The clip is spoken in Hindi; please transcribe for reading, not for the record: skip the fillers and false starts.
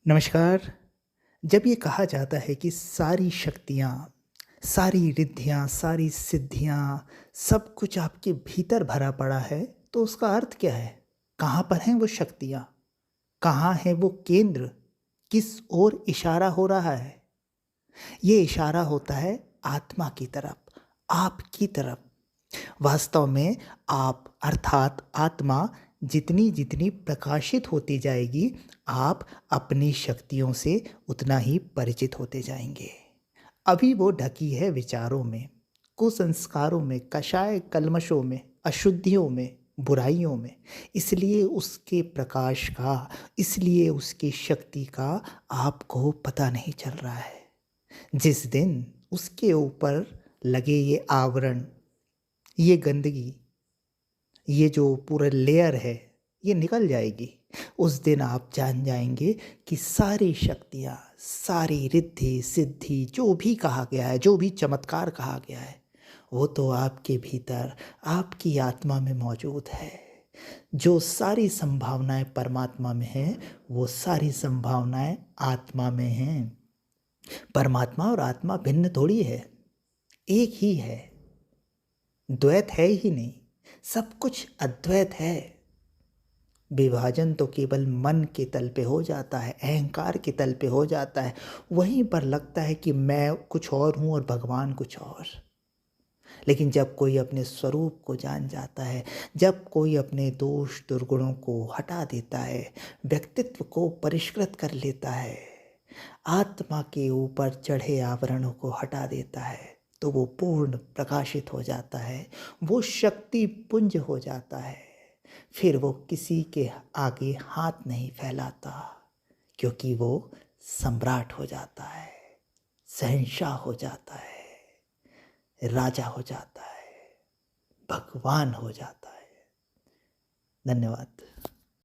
नमस्कार। जब ये कहा जाता है कि सारी शक्तियाँ, सारी रिद्धियाँ, सारी सिद्धियाँ, सब कुछ आपके भीतर भरा पड़ा है, तो उसका अर्थ क्या है? कहाँ पर हैं वो शक्तियाँ? कहाँ है वो केंद्र? किस ओर इशारा हो रहा है? ये इशारा होता है आत्मा की तरफ, आपकी तरफ। वास्तव में आप अर्थात आत्मा जितनी-जितनी प्रकाशित होती जाएगी, आप अपनी शक्तियों से उतना ही परिचित होते जाएँगे। अभी वो ढकी है विचारों में, कुसंस्कारों में, कषाय कल्मषों में, अशुद्धियों में, बुराइयों में। इसलिए उसके प्रकाश का, इसलिए उसकी शक्ति का आपको पता नहीं चल रहा है। जिस दिन उसके ऊपर लगे ये आवरण, ये गंदगी, ये जो पूरा लेयर है, ये निकल जाएगी। उस दिन आप जान जाएँगे कि सारी शक्तियाँ, सारी रिद्धि-सिद्धि जो भी कहा गया है, जो भी चमत्कार कहा गया है, वो तो आपके भीतर, आपकी आत्मा में मौजूद है। जो सारी संभावनाएँ परमात्मा में हैं, वो सारी संभावनाएँ आत्मा में हैं। परमात्मा और आत्मा भिन्न थोड़ी है, एक ही है। द्वैत है ही नहीं, सब कुछ अद्वैत है। विभाजन तो केवल मन के तल पे हो जाता है, अहंकार के तल पे हो जाता है। वहीं पर लगता है कि मैं कुछ और हूँ और भगवान कुछ और। लेकिन जब कोई अपने स्वरूप को जान जाता है, जब कोई अपने दोष दुर्गुणों को हटा देता है, व्यक्तित्व को परिष्कृत कर लेता है, आत्मा के ऊपर चढ़े आवरणों को हटा देता है, तो वो पूर्ण प्रकाशित हो जाता है, वो शक्ति पुंज हो जाता है। फिर वो किसी के आगे हाथ नहीं फैलाता, क्योंकि वो सम्राट हो जाता है, शहंशाह हो जाता है, राजा हो जाता है, भगवान हो जाता है। धन्यवाद।